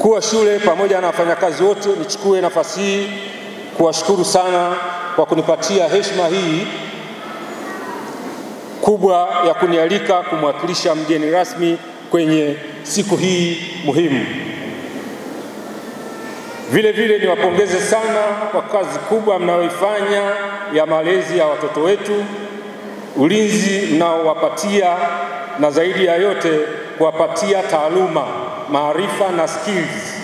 Mkuu wa shule pamoja na wafanyakazi wote, nichukue nafasi hii kuwashukuru sana kwa kunipatia heshima hii kubwa ya kunialika kumwakilisha mgeni rasmi kwenye siku hii muhimu. Vile vile niwapongeze sana kwa kazi kubwa mnayoifanya ya malezi ya watoto wetu, ulinzi mnaowapatia, na zaidi ya yote kuwapatia taaluma, maarifa na skills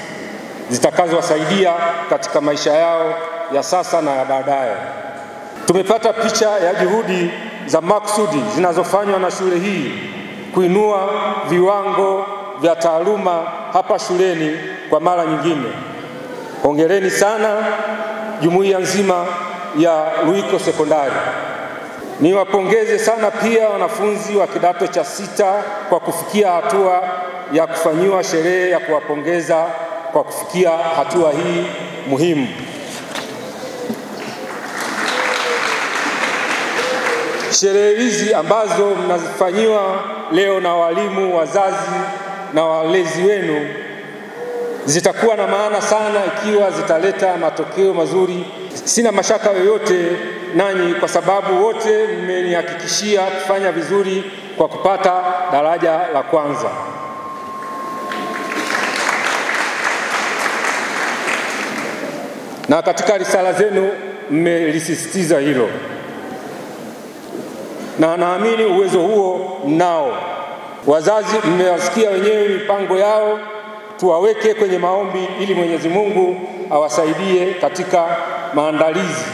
zitakazowasaidia katika maisha yao ya sasa na ya baadaye. Tumepata picha ya juhudi za maksudi zinazofanywa na shule hii kuinua viwango vya taaluma hapa shuleni kwa mara nyingine. Hongereni sana jumuiya nzima ya Ruiko Sekondari. Niwapongeze sana pia wanafunzi wa kidato cha 6 kwa kufikia hatua ya kufanyiwa sherehe ya kuwapongeza kwa kufikia hatua hii muhimu. Sherehe hizi ambazo mnazifanyiwa leo na walimu, wazazi na walezi wenu zitakuwa na maana sana ikiwa zitaleta matokeo mazuri. Sina mashaka yoyote nanyi kwa sababu wote mmenihakikishia kufanya vizuri kwa kupata daraja la kwanza. Na katika risala zenu mmelisisitiza hilo. Na naamini uwezo huo mnao. Wazazi mmewasikia wenyewe mipango yao, tuwaweke kwenye maombi ili Mwenyezi Mungu awasaidie katika maandalizi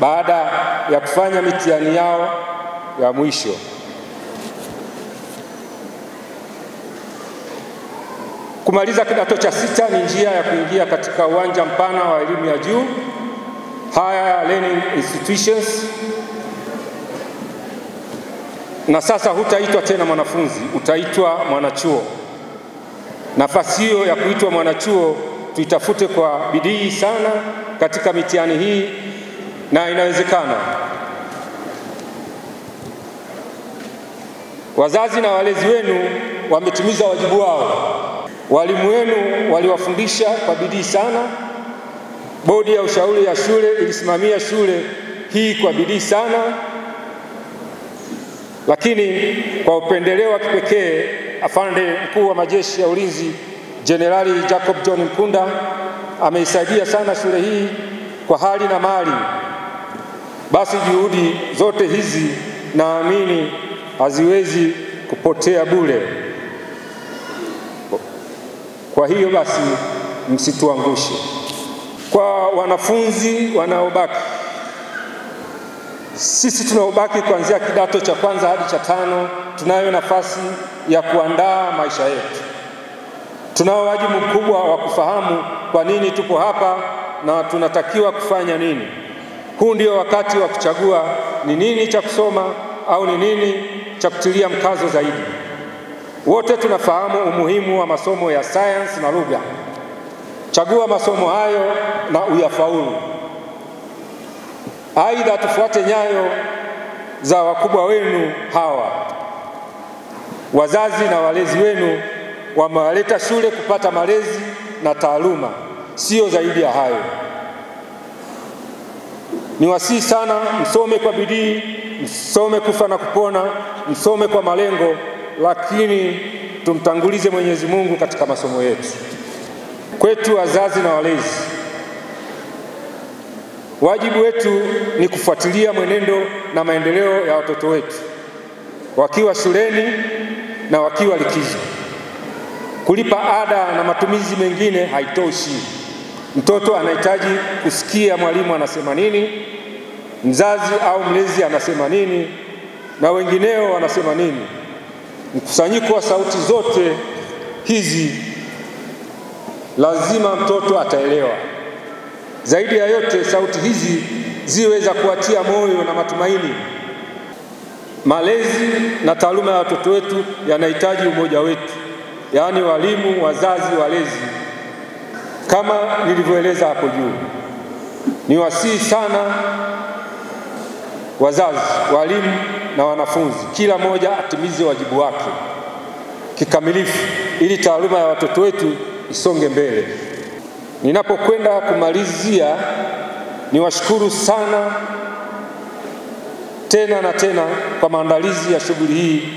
baada ya kufanya mitihani yao ya mwisho. Kumaliza kidato cha 6 ni njia ya kuingia katika uwanja mpana wa elimu ya juu, higher learning institutions. Na sasa hutaitwa tena mwanafunzi, utaitwa mwanachuo. Nafasi hiyo ya kuitwa mwanachuo tuitafute kwa bidii sana katika mitihani hii, na inawezekana. Wazazi na walezi wenu wametimiza wajibu wao. Walimu wenu waliwafundisha kwa bidii sana. Bodi ya ushauri ya shule ilisimamia shule hii kwa bidii sana. Lakini kwa upendeleo wa kipekee, afande mkuu wa majeshi ya ulinzi Jenerali Jacob John Mkunda ameisaidia sana shule hii kwa hali na mali. Basi juhudi zote hizi naamini haziwezi kupotea bure. Kwa hiyo basi msituangushe. Kwa wanafunzi wanaobaki, sisi tunaobaki kuanzia kidato cha kwanza hadi cha 5 tunayo nafasi ya kuandaa maisha yetu. Tunao wajibu mkubwa wa kufahamu kwa nini tupo hapa na tunatakiwa kufanya nini. Huu ndio wakati wa kuchagua ni nini cha kusoma au ni nini cha kutilia mkazo zaidi. Wote tunafahamu umuhimu wa masomo ya science na lugha. Chagua masomo hayo na uyafaulu. Aidha, tufuate nyayo za wakubwa wenu hawa. Wazazi na walezi wenu wamewaleta shule kupata malezi na taaluma, sio zaidi ya hayo. Niwasihi sana msome kwa bidii, msome kufa na kupona, msome kwa malengo, lakini tumtangulize Mwenyezi Mungu katika masomo yetu. Kwetu wazazi na walezi, wajibu wetu ni kufuatilia mwenendo na maendeleo ya watoto wetu wakiwa shuleni na wakiwa likizo. Kulipa ada na matumizi mengine haitoshi. Mtoto anahitaji kusikia mwalimu anasema nini, mzazi au mlezi anasema nini, na wengineo wanasema nini. Mkusanyiko wa sauti zote hizi lazima mtoto ataelewa. Zaidi ya yote, sauti hizi ziwe za kuatia moyo na matumaini. Malezi na taaluma ya watoto wetu yanahitaji umoja wetu, yaani walimu, wazazi, walezi, kama nilivyoeleza hapo juu. Niwasihi sana wazazi, walimu na wanafunzi, kila mmoja atimize wajibu wake kikamilifu ili taaluma ya watoto wetu isonge mbele. Ninapokwenda kumalizia, niwashukuru sana tena na tena kwa maandalizi ya shughuli hii,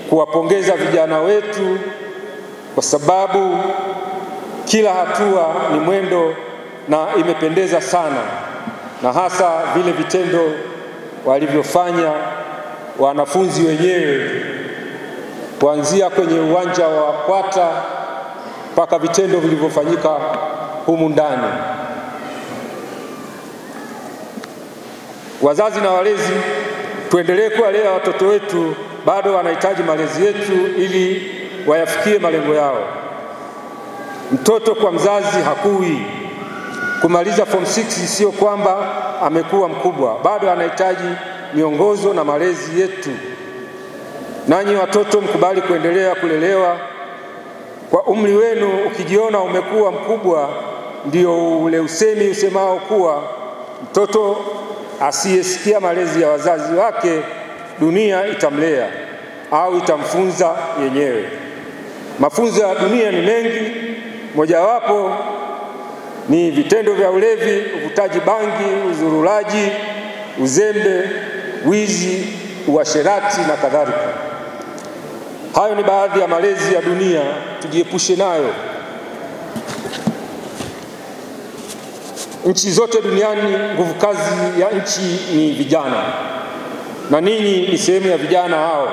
kuwapongeza vijana wetu kwa sababu kila hatua ni mwendo na imependeza sana, na hasa vile vitendo walivyofanya wanafunzi wenyewe, kuanzia kwenye uwanja wa Kwata mpaka vitendo vilivyofanyika humu ndani. Wazazi na walezi, tuendelee kuwalea watoto wetu, bado wanahitaji malezi yetu ili wayafikie malengo yao. Mtoto kwa mzazi hakui. Kumaliza form 6 sio kwamba amekuwa mkubwa, bado anahitaji miongozo na malezi yetu. Nanyi watoto, mkubali kuendelea kulelewa. Kwa umri wenu, ukijiona umekuwa mkubwa, ndio ule usemi usemao kuwa mtoto asiyesikia malezi ya wazazi wake, dunia itamlea au itamfunza yenyewe. Mafunzo ya dunia ni mengi, mojawapo ni vitendo vya ulevi, uvutaji bangi, uzurulaji, uzembe, wizi, uasherati na kadhalika. Hayo ni baadhi ya malezi ya dunia, tujiepushe nayo. Nchi zote duniani, nguvu kazi ya nchi ni vijana, na ninyi ni sehemu ya vijana hao,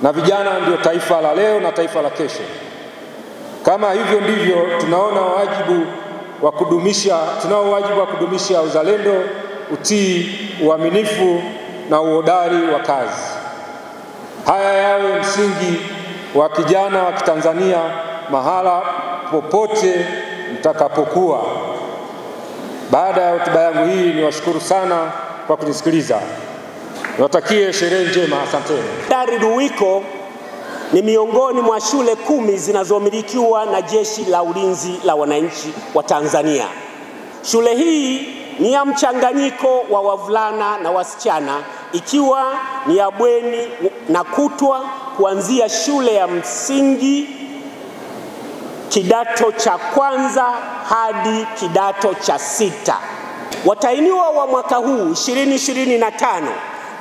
na vijana ndio taifa la leo na taifa la kesho. Kama hivyo ndivyo tunao wajibu wa kudumisha uzalendo, utii, uaminifu na uhodari wa kazi. Haya yawe msingi wa kijana wa Kitanzania mahala popote mtakapokuwa. Baada ya hotuba yangu hii, niwashukuru sana kwa kunisikiliza. Niwatakie sherehe njema. Asanteni. Dari Ruwiko ni miongoni mwa shule 10 zinazomilikiwa na Jeshi la Ulinzi la Wananchi wa Tanzania. Shule hii ni ya mchanganyiko wa wavulana na wasichana, ikiwa ni ya bweni na kutwa, kuanzia shule ya msingi kidato cha kwanza hadi kidato cha 6. Watahiniwa wa mwaka huu 2025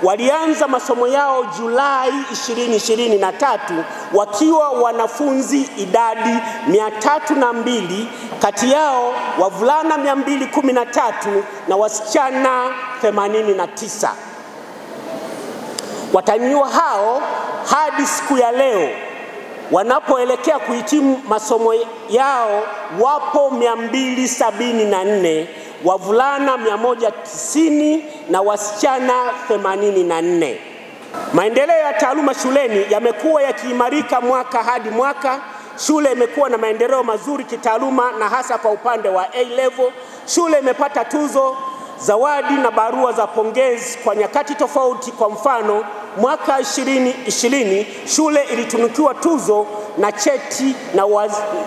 walianza masomo yao Julai 2023 wakiwa wanafunzi idadi 302, kati yao wavulana 213 na wasichana 89. Watahiniwa hao hadi siku ya leo wanapoelekea kuhitimu masomo yao wapo 274, wavulana 190 na wasichana 84. Maendeleo ya taaluma shuleni yamekuwa yakiimarika mwaka hadi mwaka. Shule imekuwa na maendeleo mazuri kitaaluma, na hasa kwa upande wa A level. Shule imepata tuzo, zawadi na barua za pongezi kwa nyakati tofauti. Kwa mfano, mwaka 2020 shule ilitunukiwa tuzo na cheti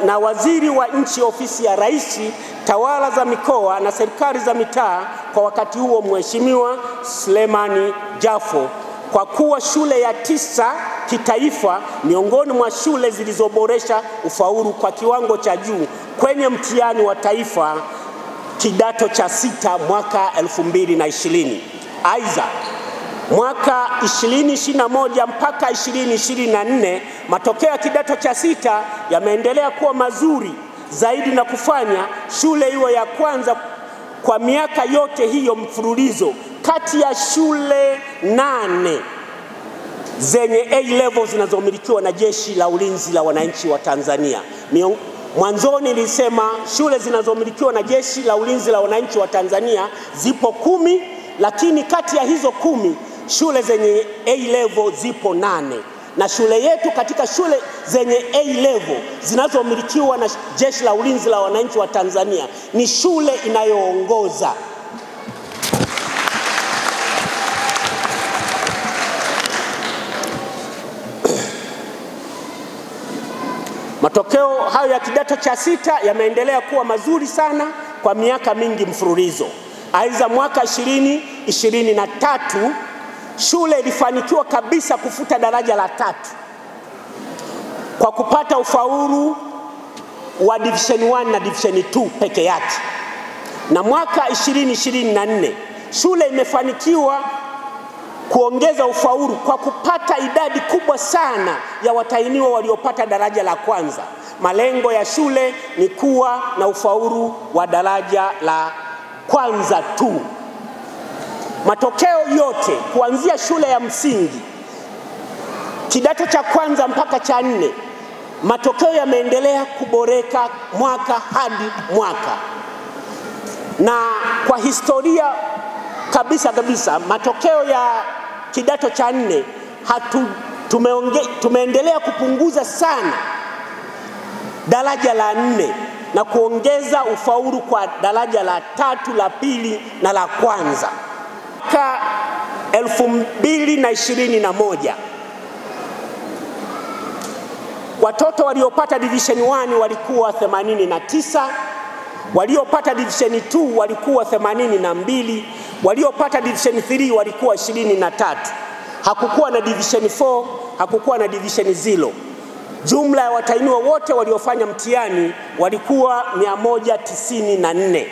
na waziri wa nchi ofisi ya Rais, tawala za mikoa na serikali za mitaa, kwa wakati huo Mheshimiwa Sulemani Jafo, kwa kuwa shule ya 9 kitaifa miongoni mwa shule zilizoboresha ufaulu kwa kiwango cha juu kwenye mtihani wa taifa kidato cha 6 mwaka 2020. Aidha, mwaka 2021 mpaka 2024 matokeo ya kidato cha 6 yameendelea kuwa mazuri zaidi na kufanya shule iwe ya kwanza kwa miaka yote hiyo mfululizo kati ya shule 8 zenye A level zinazomilikiwa na Jeshi la Ulinzi la Wananchi wa Tanzania. Mwanzoni nilisema shule zinazomilikiwa na Jeshi la Ulinzi la Wananchi wa Tanzania zipo 10, lakini kati ya hizo 10 shule zenye A level zipo 8. Na shule yetu katika shule zenye A level zinazomilikiwa na Jeshi la Ulinzi la Wananchi wa Tanzania ni shule inayoongoza. Matokeo hayo ya kidato cha 6 yameendelea kuwa mazuri sana kwa miaka mingi mfululizo. Aidha, mwaka 2023 shule ilifanikiwa kabisa kufuta daraja la 3 kwa kupata ufaulu wa division 1 na division 2 peke yake. Na mwaka 2024 shule imefanikiwa kuongeza ufaulu kwa kupata idadi kubwa sana ya watahiniwa waliopata daraja la kwanza. Malengo ya shule ni kuwa na ufaulu wa daraja la kwanza tu. Matokeo yote kuanzia shule ya msingi kidato cha kwanza mpaka cha 4, matokeo yameendelea kuboreka mwaka hadi mwaka. Na kwa historia kabisa matokeo ya kidato cha 4 tumeendelea kupunguza sana daraja la 4 na kuongeza ufaulu kwa daraja la 3, la 2 na la kwanza. Mwaka 2021 watoto waliopata division 1 walikuwa 89, waliopata division 2 walikuwa 82, waliopata division 3 walikuwa 23. Hakukuwa na division 4, hakukuwa na division 0. Jumla ya watahiniwa wote waliofanya mtihani walikuwa 194.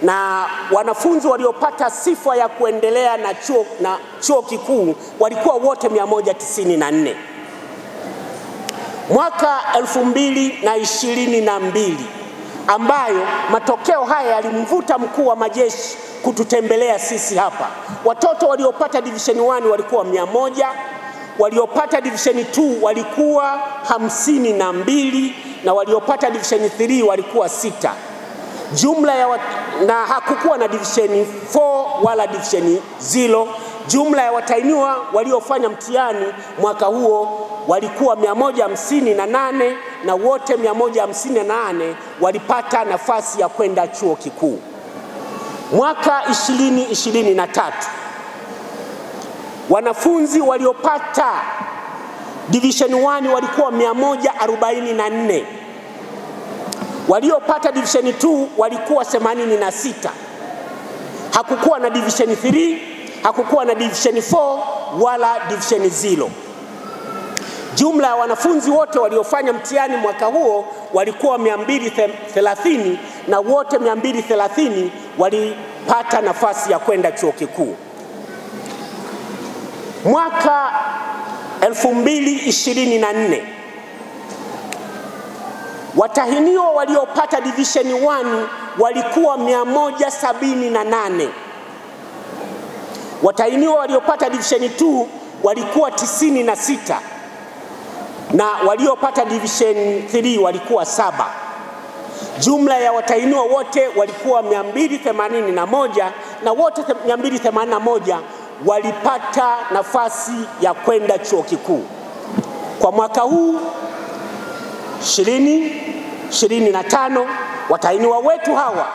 Na wanafunzi waliopata sifa ya kuendelea na chuo kikuu walikuwa wote 194. Mwaka 2022 ambayo matokeo haya yalimvuta mkuu wa majeshi kututembelea sisi hapa, watoto waliopata division 1 walikuwa 100, waliopata division 2 walikuwa 52 na waliopata division 3 walikuwa 6. Jumla ya na hakukuwa na division 4 wala division 0. Jumla ya watahiniwa waliofanya mtihani mwaka huo walikuwa 158 na wote 158 walipata nafasi ya kwenda chuo kikuu. Mwaka 2023 wanafunzi waliopata division 1 walikuwa 144. Waliopata division 2 walikuwa 86. Hakukuwa na division 3, hakukuwa na division 4 wala division 0. Jumla ya wanafunzi wote waliofanya mtihani mwaka huo walikuwa 230 na wote 230 walipata nafasi ya kwenda chuo kikuu. Mwaka 2024 watahiniwa waliopata division 1 walikuwa 178. Watahiniwa waliopata division 2 walikuwa 96 na waliopata division 3 walikuwa 7. Jumla ya watahiniwa wote walikuwa 281 na wote 281 walipata nafasi ya kwenda chuo kikuu. Kwa mwaka huu 2025 watahiniwa wetu hawa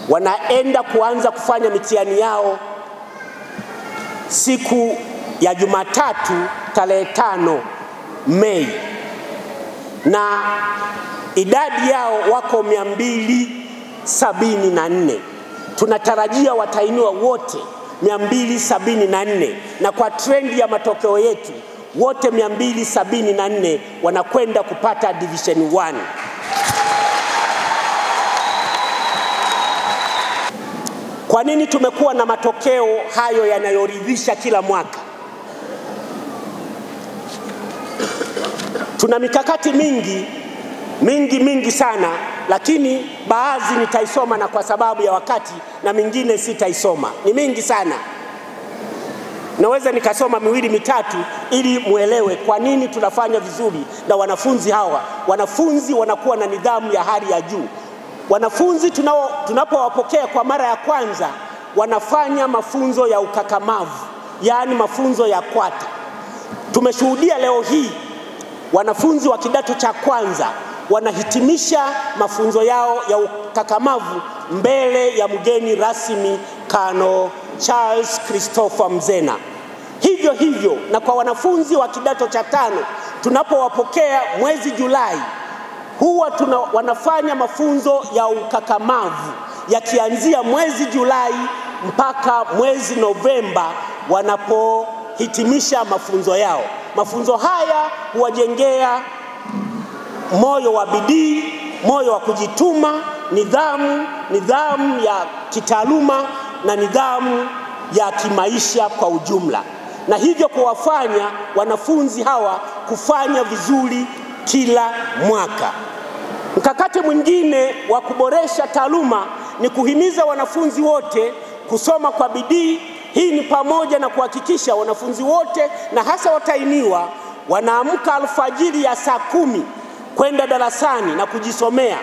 wanaenda kuanza kufanya mitihani yao siku ya Jumatatu tarehe 5 Mei, na idadi yao wako 274. Tunatarajia watahiniwa wote 274, na kwa trendi ya matokeo yetu wote 274 wanakwenda kupata division 1. Kwa nini tumekuwa na matokeo hayo yanayoridhisha kila mwaka? Tuna mikakati mingi sana, lakini baadhi nitaisoma na kwa sababu ya wakati, na mingine sitaisoma. Ni mingi sana. Naweza nikasoma 2 mitatu ili muelewe kwa nini tunafanya vizuri na wanafunzi hawa. Wanafunzi wanakuwa na nidhamu ya hali ya juu. Wanafunzi tunapowapokea kwa mara ya kwanza wanafanya mafunzo ya ukakamavu, yaani mafunzo ya kwata. Tumeshuhudia leo hii wanafunzi wa kidato cha kwanza wanahitimisha mafunzo yao ya ukakamavu mbele ya mgeni rasmi Kano Charles Christopher Mzena. Hivyo na kwa wanafunzi wa kidato cha 5 tunapowapokea mwezi Julai, huwa wanafanya mafunzo ya ukakamavu yakianzia mwezi Julai mpaka mwezi Novemba wanapohitimisha mafunzo yao. Mafunzo haya huwajengea moyo wa bidii, moyo wa kujituma, nidhamu ya kitaaluma na nidhamu ya kimaisha kwa ujumla, na hivyo kuwafanya wanafunzi hawa kufanya vizuri kila mwaka. Mkakati mwingine wa kuboresha taaluma ni kuhimiza wanafunzi wote kusoma kwa bidii. Hii ni pamoja na kuhakikisha wanafunzi wote na hasa watahiniwa wanaamka alfajiri ya saa 10 kwenda darasani na kujisomea.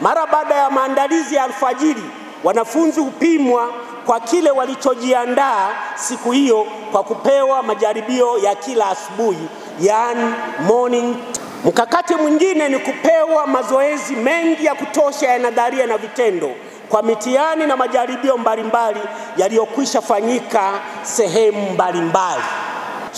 Mara baada ya maandalizi ya alfajiri, wanafunzi hupimwa kwa kile walichojiandaa siku hiyo kwa kupewa majaribio ya kila asubuhi, yani morning. Mkakati mwingine ni kupewa mazoezi mengi ya kutosha ya nadharia na vitendo kwa mitihani na majaribio mbalimbali yaliyokwisha fanyika sehemu mbalimbali.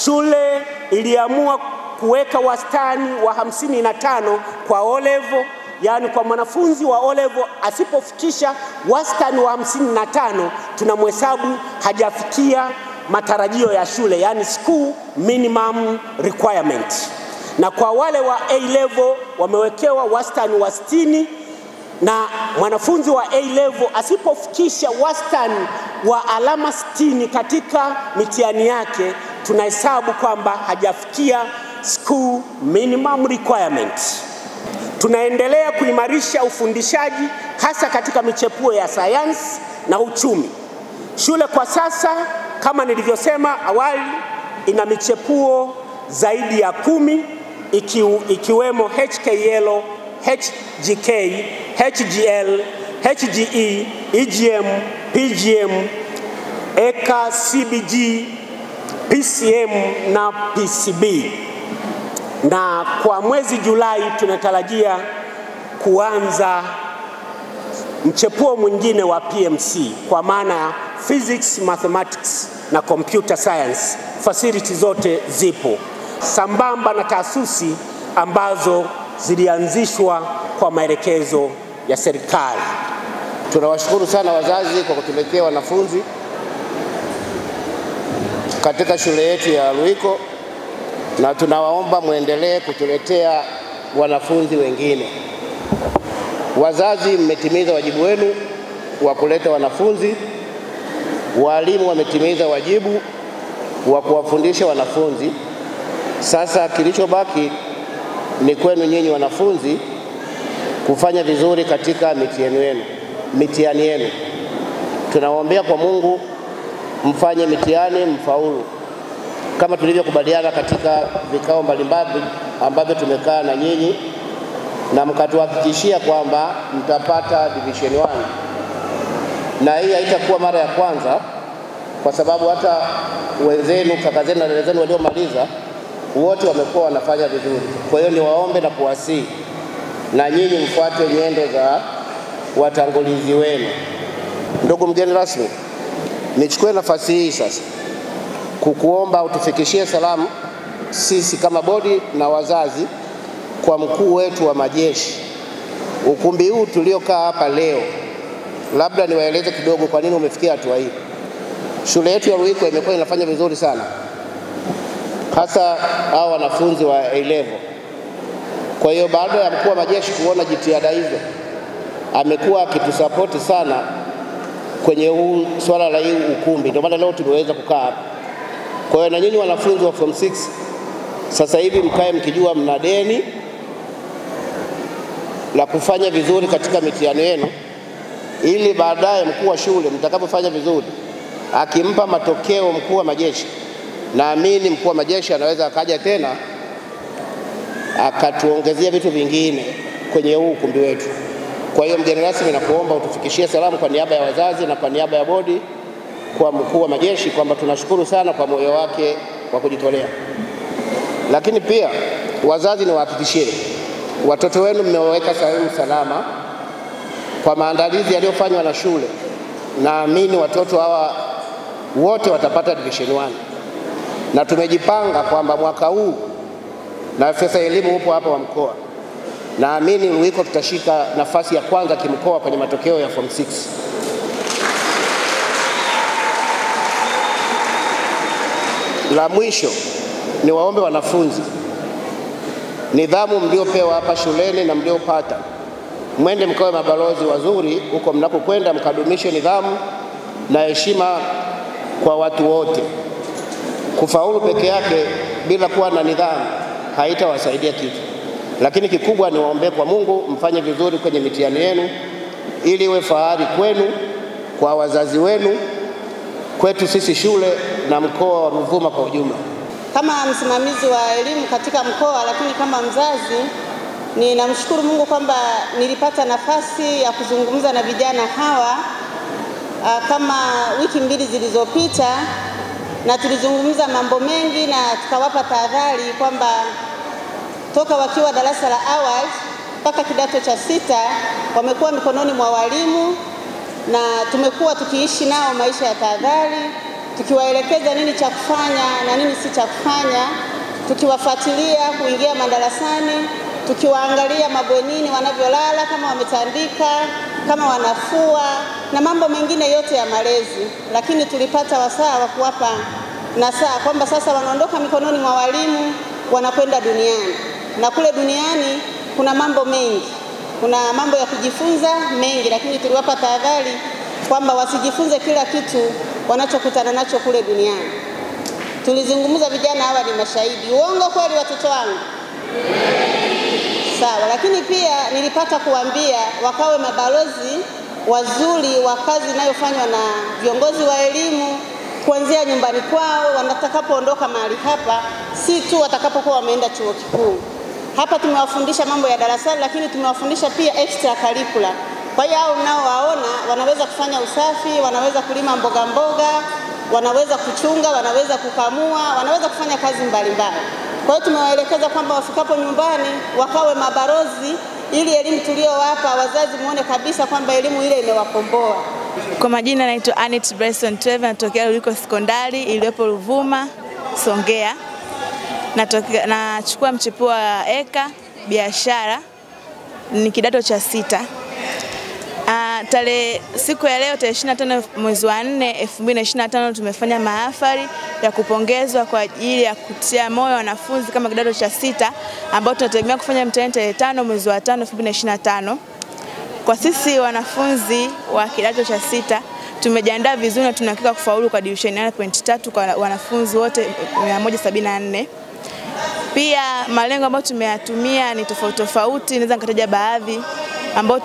Shule iliamua kuweka wastani wa 55 kwa O-level, yani kwa mwanafunzi wa O-level asipofikisha wastani wa 55 tunamhesabu hajafikia matarajio ya shule, yani school minimum requirement. Na kwa wale wa A-level wamewekewa wastani wa 60, na mwanafunzi wa A-level asipofikisha wastani wa alama 60 katika mitihani yake tunahesabu kwamba hajafikia school minimum requirement. Tunaendelea kuimarisha ufundishaji hasa katika michepuo ya sayansi na uchumi. Shule kwa sasa kama nilivyosema awali ina michepuo zaidi ya 10 ikiwemo HKL, HGK, HGL, HGE, EGM, PGM, EKA, CBG, PCM na PCB. Na kwa mwezi Julai tunatarajia kuanza mchepuo mwingine wa PMC kwa maana Physics, Mathematics na Computer Science. Facility zote zipo sambamba na taasisi ambazo zilianzishwa kwa maelekezo ya serikali. Tunawashukuru sana wazazi kwa kutuletea wanafunzi katika shule yetu ya Ruiko, na tunawaomba muendelee kutuletea wanafunzi wengine. Wazazi mmetimiza wajibu wenu wa kuleta wanafunzi, walimu wametimiza wajibu wa kuwafundisha wanafunzi. Sasa kilichobaki ni kwenu nyinyi wanafunzi kufanya vizuri katika mitihani yenu. Tunawaombea kwa Mungu mfanye mitihani mfaulu kama tulivyokubaliana katika vikao mbalimbali ambavyo tumekaa na nyinyi, na mkatuhakikishia kwamba mtapata division 1. Na hii haitakuwa mara ya kwanza, kwa sababu hata wenzenu, kaka zenu na dada zenu waliomaliza wote wamekuwa wanafanya vizuri. Kwa hiyo niwaombe na kuwasihi na nyinyi mfuate nyendo za watangulizi wenu. Ndugu mgeni rasmi, nichukue nafasi hii sasa kukuomba utufikishie salamu sisi kama bodi na wazazi kwa mkuu wetu wa majeshi. Ukumbi huu tuliokaa hapa leo, labda niwaeleze kidogo kwa nini umefikia hatua hii. Shule yetu ya Ruiko imekuwa inafanya vizuri sana, hasa hao wanafunzi wa A-level. Kwa hiyo baada ya mkuu wa majeshi kuona jitihada hizo, amekuwa akitusapoti sana kwenye huu swala la hii ukumbi. Ndio maana leo tumeweza kukaa hapa. Kwa hiyo na nyinyi wanafunzi wa form 6 sasa hivi mkae mkijua mna deni la kufanya vizuri katika mitihani yenu, ili baadaye mkuu wa shule mtakapofanya vizuri akimpa matokeo mkuu wa majeshi, naamini mkuu wa majeshi anaweza akaja tena akatuongezea vitu vingine kwenye huu ukumbi wetu. Kwa hiyo mgeni rasmi, nakuomba utufikishie salamu kwa niaba ya wazazi na kwa niaba ya bodi kwa mkuu wa majeshi kwamba tunashukuru sana kwa moyo wake wa kujitolea. Lakini pia wazazi, niwahakikishie watoto wenu mmeweka sehemu salama kwa maandalizi yaliyofanywa na shule. Naamini watoto hawa wote watapata division 1, na tumejipanga kwamba mwaka huu, na afisa elimu upo hapa wa mkoa, naamini Ruiko tutashika nafasi ya kwanza kimkoa kwenye matokeo ya form 6. La mwisho, ni waombe wanafunzi nidhamu mliopewa hapa shuleni na mliopata, mwende mkawe mabalozi wazuri huko mnakokwenda, mkadumishe nidhamu na heshima kwa watu wote. Kufaulu peke yake bila kuwa na nidhamu haitawasaidia kitu, lakini kikubwa ni waombe kwa Mungu mfanye vizuri kwenye mitihani yenu, ili iwe fahari kwenu, kwa wazazi wenu, kwetu sisi shule na mkoa wa Ruvuma kwa ujumla. Kama msimamizi wa elimu katika mkoa, lakini kama mzazi, ninamshukuru Mungu kwamba nilipata nafasi ya kuzungumza na vijana hawa kama wiki 2 zilizopita, na tulizungumza mambo mengi na tukawapa tahadhari kwamba toka wakiwa darasa la awali mpaka kidato cha 6 wamekuwa mikononi mwa walimu, na tumekuwa tukiishi nao maisha ya tahadhari, tukiwaelekeza nini cha kufanya na nini si cha kufanya, tukiwafuatilia kuingia madarasani, tukiwaangalia mabwenini wanavyolala, kama wametandika, kama wanafua na mambo mengine yote ya malezi. Lakini tulipata wasaa wa kuwapa nasaha kwamba sasa wanaondoka mikononi mwa walimu, wanakwenda duniani, na kule duniani kuna mambo mengi, kuna mambo ya kujifunza mengi, lakini tuliwapa tahadhari kwamba wasijifunze kila kitu wanachokutana nacho kule duniani. Tulizungumza, vijana hawa ni mashahidi. Uongo kweli watoto wangu? Sawa. Lakini pia nilipata kuambia wakawe mabalozi wazuri wa kazi inayofanywa na viongozi wa elimu kuanzia nyumbani kwao, wanatakapoondoka mahali hapa, si tu watakapokuwa wameenda chuo kikuu. Hapa tumewafundisha mambo ya darasani, lakini tumewafundisha pia extra curricular. Kwa hiyo hao mnaowaona wanaweza kufanya usafi, wanaweza kulima mboga mboga, wanaweza kuchunga, wanaweza kukamua, wanaweza kufanya kazi mbalimbali. Kwa hiyo tumewaelekeza kwamba wafikapo nyumbani wakawe mabalozi, ili elimu tuliyowapa wazazi muone kabisa kwamba elimu ile imewakomboa. Kwa majina naitwa Anet Bryson Trevor, natokea Ruiko Sekondari iliyopo Ruvuma, Songea. Nachukua mchepuo wa eka biashara, ni kidato cha 6. Siku ya leo tarehe 25 mwezi wa 4 2025 tumefanya mahafali ya kupongezwa kwa ajili ya kutia moyo wanafunzi kama kidato cha 6 ambao tunategemea kufanya mtihani tarehe 5 mwezi wa 5 2025. Kwa sisi wanafunzi wa kidato cha 6 tumejiandaa vizuri na tunahakika kufaulu kwa division 8.3 kwa wanafunzi wote 174. Pia malengo ambayo tumeyatumia ni tofauti tofauti, naweza nikataja baadhi ambao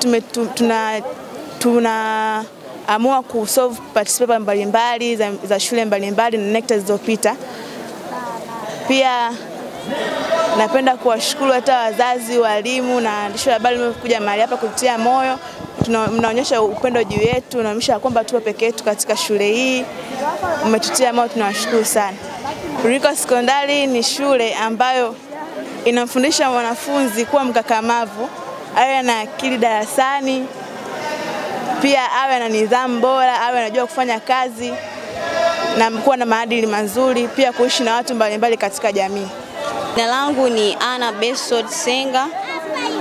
tunaamua kusolve participants mbalimbali za shule mbalimbali na NECTA zilizopita. Pia napenda kuwashukuru hata wazazi, walimu na waandishi wa habari mliokuja mahali hapa kutia moyo. Mnaonyesha upendo juu yetu, mnaonyesha kwamba tupo peke yetu katika shule hii. Mmetutia moyo, tunawashukuru sana. Ruiko Sekondari ni shule ambayo inamfundisha mwanafunzi kuwa mkakamavu, awe na akili darasani, pia awe na nidhamu bora, awe anajua kufanya kazi na kuwa na maadili mazuri, pia kuishi na watu mbalimbali katika jamii. Jina langu ni Ana Besod Senga,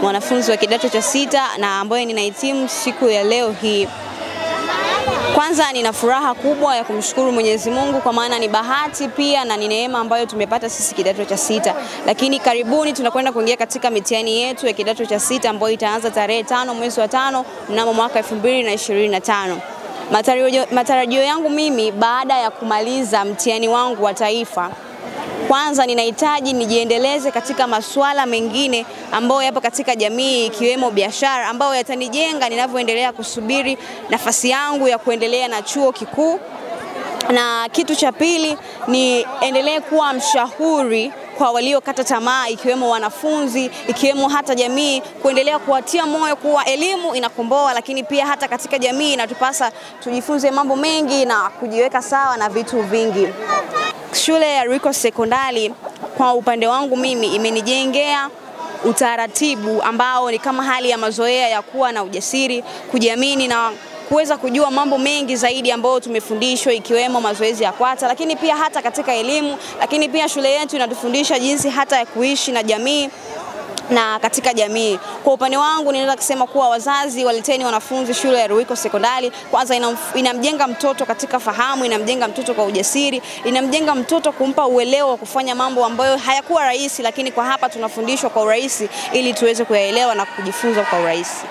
mwanafunzi wa kidato cha 6 na ambaye ninahitimu siku ya leo hii. Kwanza nina furaha kubwa ya kumshukuru Mwenyezi Mungu kwa maana ni bahati pia na ni neema ambayo tumepata sisi kidato cha 6. Lakini karibuni tunakwenda kuingia katika mitihani yetu ya kidato cha 6 ambayo itaanza tarehe 5 mwezi wa 5 mnamo mwaka 2025. Matarajio yangu mimi baada ya kumaliza mtihani wangu wa taifa, kwanza ninahitaji nijiendeleze katika masuala mengine ambayo yapo katika jamii, ikiwemo biashara ambayo yatanijenga ninavyoendelea kusubiri nafasi yangu ya kuendelea na chuo kikuu. Na kitu cha pili ni endelee kuwa mshauri kwa waliokata tamaa, ikiwemo wanafunzi, ikiwemo hata jamii, kuendelea kuwatia moyo kuwa elimu inakomboa, lakini pia hata katika jamii inatupasa tujifunze mambo mengi na kujiweka sawa na vitu vingi. Shule ya Ruiko Sekondari kwa upande wangu mimi imenijengea utaratibu ambao ni kama hali ya mazoea ya kuwa na ujasiri, kujiamini na kuweza kujua mambo mengi zaidi ambayo tumefundishwa, ikiwemo mazoezi ya kwata, lakini pia hata katika elimu. Lakini pia shule yetu inatufundisha jinsi hata ya kuishi na jamii, na katika jamii. Kwa upande wangu ninaweza kusema kuwa wazazi waleteni wanafunzi shule ya Ruiko Sekondari. Kwanza inamjenga mtoto katika fahamu, inamjenga mtoto kwa ujasiri, inamjenga mtoto kumpa uelewa wa kufanya mambo ambayo hayakuwa rahisi, lakini kwa hapa tunafundishwa kwa urahisi ili tuweze kuyaelewa na kujifunza kwa urahisi.